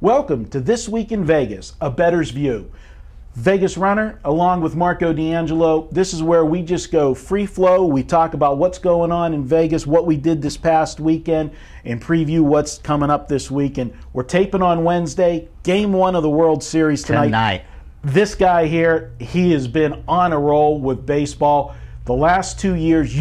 Welcome to This Week in Vegas, a Bettors View. Vegas Runner, along with Marco D'Angelo. This is where we just go free flow. We talk about what's going on in Vegas, what we did this past weekend, and preview what's coming up this weekend. We're taping on Wednesday, Game 1 of the World Series tonight. This guy here, he has been on a roll with baseball. The last 2 years,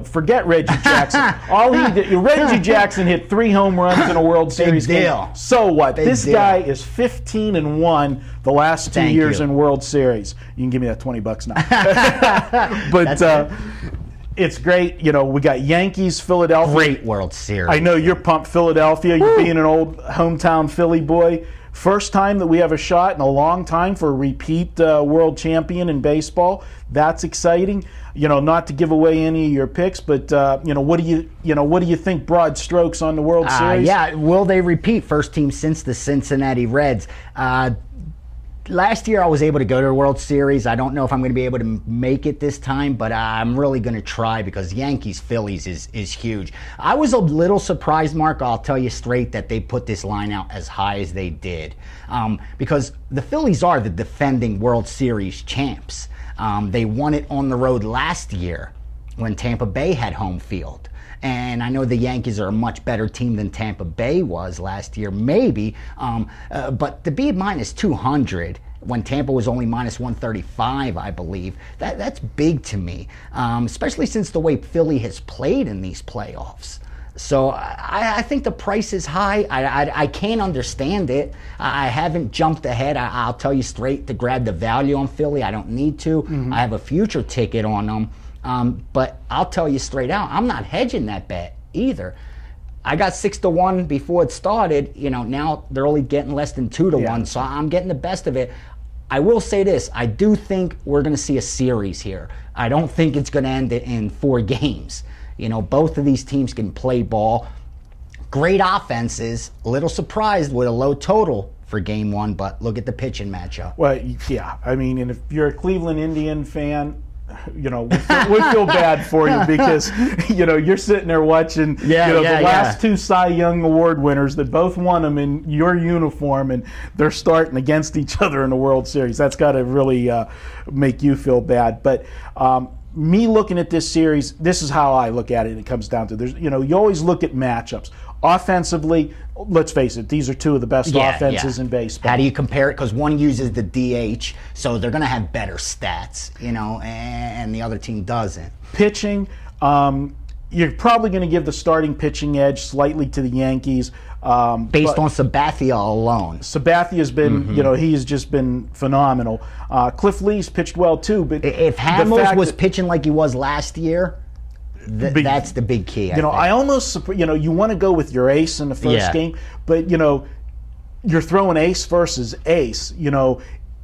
forget Reggie Jackson. All he did, Reggie Jackson hit 3 home runs in a World Series game. So what? This guy is 15-1 the last 2 years in World Series. You can give me that $20 now. But it's great. We got Yankees, Philadelphia. Great World Series. I know you're pumped, Philadelphia. You're being an old hometown Philly boy. First time that we have a shot in a long time for a repeat world champion in baseball. That's exciting. Not to give away any of your picks, but what do you think? Broad strokes on the World Series. Will they repeat? First team since the Cincinnati Reds. Last year I was able to go to the World Series. I don't know if I'm going to be able to make it this time, but I'm really going to try because Yankees-Phillies is huge. I was a little surprised, Mark, I'll tell you straight, that they put this line out as high as they did. Because the Phillies are the defending World Series champs. They won it on the road last year when Tampa Bay had home field. And I know the Yankees are a much better team than Tampa Bay was last year, maybe. But to be minus 200 when Tampa was only minus 135, I believe, that's big to me, especially since the way Philly has played in these playoffs. So I think the price is high. I can't understand it. I haven't jumped ahead. I'll tell you straight to grab the value on Philly. I don't need to. Mm-hmm. I have a future ticket on them. But I'll tell you straight out, I'm not hedging that bet either. I got 6-1 before it started. Now they're only getting less than 2-1, so I'm getting the best of it. I will say this, I do think we're going to see a series here. I don't think it's going to end in 4 games. Both of these teams can play ball. Great offenses. A little surprised with a low total for Game 1, but look at the pitching matchup. Well, yeah. And if you're a Cleveland Indian fan, we feel bad for you because, you're sitting there watching the last 2 Cy Young Award winners that both won them in your uniform, and they're starting against each other in the World Series. That's got to really make you feel bad. But me looking at this series, this is how I look at it. It comes down to you always look at matchups. Offensively, let's face it, these are 2 of the best offenses in baseball. How do you compare it? Because one uses the DH, so they're going to have better stats, and the other team doesn't. Pitching, you're probably going to give the starting pitching edge slightly to the Yankees. Based on Sabathia alone. Sabathia's been, he's just been phenomenal. Cliff Lee's pitched well too. But if Hamels was pitching like he was last year, that's the big key. I almost, you want to go with your ace in the first game, but you're throwing ace versus ace.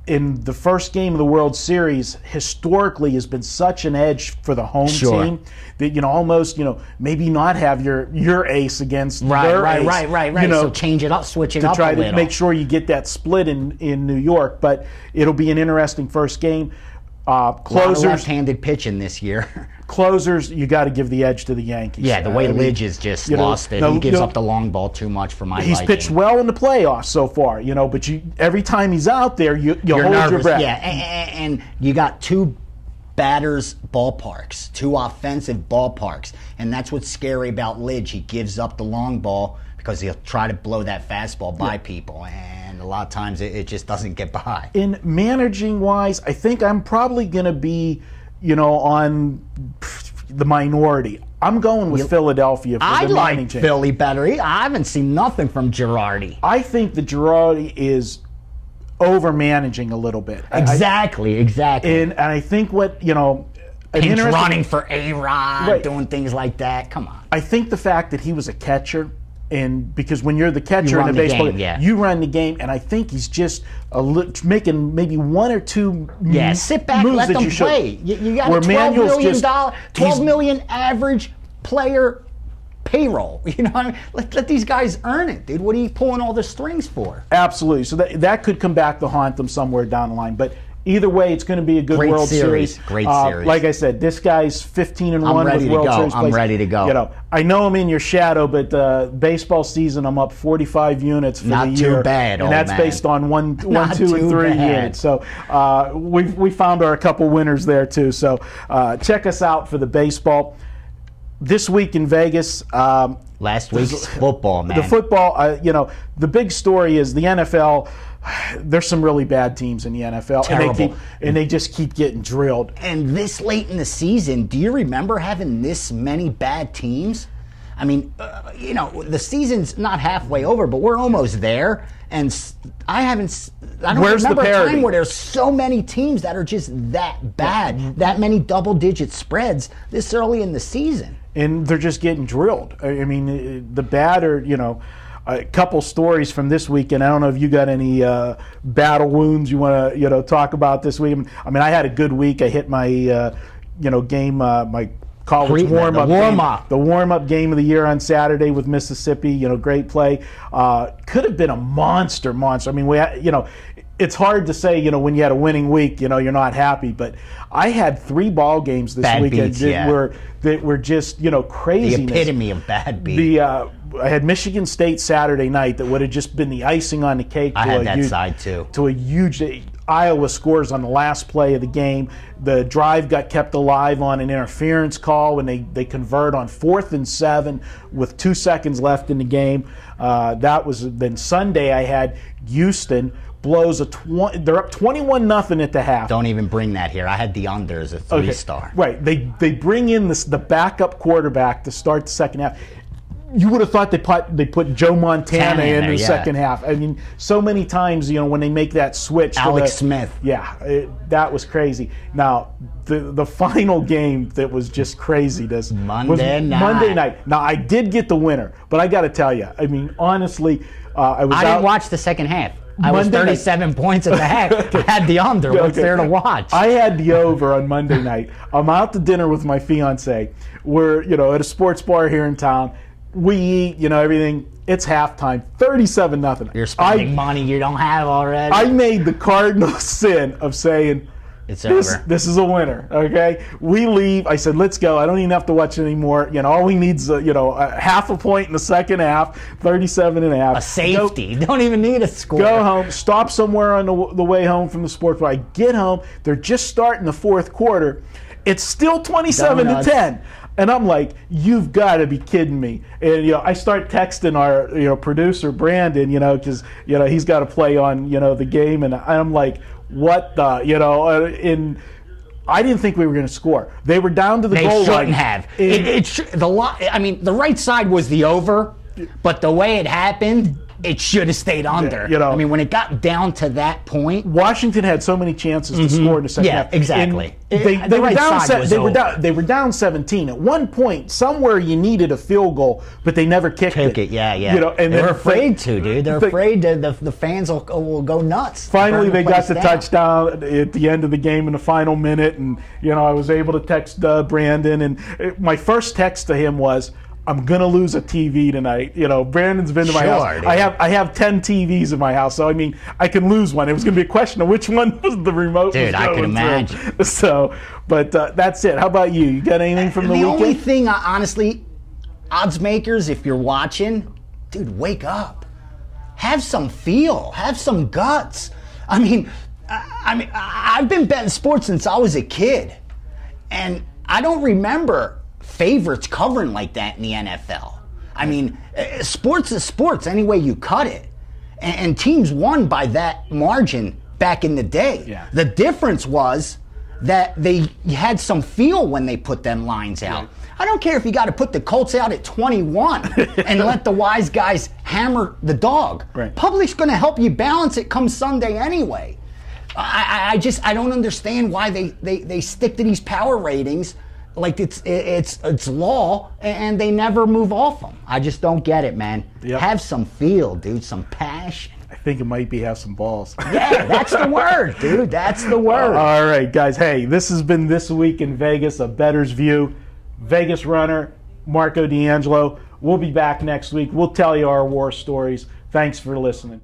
In the first game of the World Series, historically has been such an edge for the home team that almost maybe not have your ace against their ace. Right. So change it up, switch it up to try a little. To make sure you get that split in New York. But it'll be an interesting first game. Closers, a lot of left-handed pitching this year. Closers, you got to give the edge to the Yankees. Yeah, the way Lidge has just lost it. He gives up the long ball too much for my liking. He's pitched well in the playoffs so far, but every time he's out there, you hold nervous. Your breath. Yeah, and you got 2 batters ballparks, 2 offensive ballparks, and that's what's scary about Lidge. He gives up the long ball because he'll try to blow that fastball by people, and a lot of times it just doesn't get by. In managing-wise, I think I'm probably going to be, on the minority. I'm going with Philadelphia for the managing. I like Philly better. I haven't seen nothing from Girardi. I think that Girardi is over-managing a little bit. Exactly. And I think what, Pinch running for A-Rod, doing things like that. Come on. I think the fact that he was a catcher, and because when you're the catcher in a baseball game, you run the game, and I think he's just making maybe 1 or 2 sit back, let them play. You got a $12 million average player payroll. Let these guys earn it, dude. What are you pulling all the strings for? Absolutely. So that could come back to haunt them somewhere down the line. But Either way, it's going to be a good Great World Series. Great series. Like I said, this guy's 15-1 with World Series. I'm ready to go. You know, I know I'm in your shadow, but baseball season, I'm up 45 units for Not the year. too bad, and that's based on one, 2, and 3 units. So we found a couple winners there too. So check us out for the baseball. This week in Vegas. Last week's football, man. The football, you know, the big story is the NFL. There's some really bad teams in the NFL. Terrible. And they just keep getting drilled. And this late in the season, do you remember having this many bad teams? I mean, you know, the season's not halfway over, but we're almost there. And I don't remember a time where there's so many teams that are just that bad, that many double-digit spreads this early in the season. And they're just getting drilled. I mean, the bad are, you know, a couple stories from this weekend. I don't know if you got any battle wounds you want to, you know, talk about this week. I mean, I had a good week. I hit my, you know, game, my college the warm-up game of the year on Saturday with Mississippi. You know, great play. Could have been a monster. I mean, you know, it's hard to say, you know, when you had a winning week, you know, you're not happy. But I had 3 ball games this weekend that were just, you know, craziness. The epitome of bad beat. I had Michigan State Saturday night that would have just been the icing on the cake. I had that side too. To a huge Iowa scores on the last play of the game. The drive got kept alive on an interference call when they convert on 4th and 7 with 2 seconds left in the game. Then Sunday I had Houston blows they're up 21-0 at the half. Don't even bring that here. I had the under as a 3-star. Right. They bring in the backup quarterback to start the second half. You would have thought they put Joe Montana in the second half. I mean, so many times, you know, when they make that switch. Alex Smith. Yeah, that was crazy. Now, the final game that was just crazy was Monday night. Now, I did get the winner, but I got to tell you, I mean, honestly, I didn't watch the second half. I was 37 points at the half. I had the under. What's there to watch? I had the over on Monday night. I'm out to dinner with my fiance. We're, you know, at a sports bar here in town. We eat, you know, everything. It's halftime, 37-0. You're spending money you don't have already. I made the cardinal sin of saying, it's over. This is a winner, okay? We leave. I said, let's go. I don't even have to watch it anymore. You know, all we need is, you know, a half a point in the second half, 37.5. A safety. Don't even need a score. Go home. Stop somewhere on the way home from the sports bar. I get home. They're just starting the fourth quarter. It's still 27-10. And I'm like, you've got to be kidding me. And, you know, I start texting our, you know, producer, Brandon, you know, because, you know, he's got to play on, you know, the game. And I'm like, what the, you know, and I didn't think we were going to score. They were down to the goal line. They shouldn't have. I mean, the right side was the over, but the way it happened, it should have stayed under. You know, I mean, when it got down to that point, Washington had so many chances to score in the second half. Yeah, exactly. They were down 17. At one point, somewhere you needed a field goal, but they never kicked it. Yeah. You know, and they're afraid to, dude. They're afraid the fans will go nuts. Finally, they got the touchdown at the end of the game in the final minute, and you know, I was able to text Brandon, and my first text to him was, I'm gonna lose a TV tonight. You know, Brandon's been to my house. Dude. I have 10 TVs in my house, so I mean, I can lose one. It was gonna be a question of which one was the remote. Dude, I can imagine. So, but that's it. How about you? You got anything from the weekend? The only thing, honestly, odds makers, if you're watching, dude, wake up. Have some feel. Have some guts. I mean, I've been betting sports since I was a kid, and I don't remember favorites covering like that in the NFL. I mean, sports is sports any way you cut it. And teams won by that margin back in the day. Yeah. The difference was that they had some feel when they put them lines out. Right. I don't care if you got to put the Colts out at 21 and let the wise guys hammer the dog. Right. Public's going to help you balance it come Sunday anyway. I don't understand why they stick to these power ratings like it's law, and they never move off them. I just don't get it, man. Yep. Have some feel, dude, some passion. I think it might be have some balls. Yeah, that's the word, dude. That's the word. All right, guys. Hey, this has been This Week in Vegas, a Bettors View. Vegas runner, Marco D'Angelo. We'll be back next week. We'll tell you our war stories. Thanks for listening.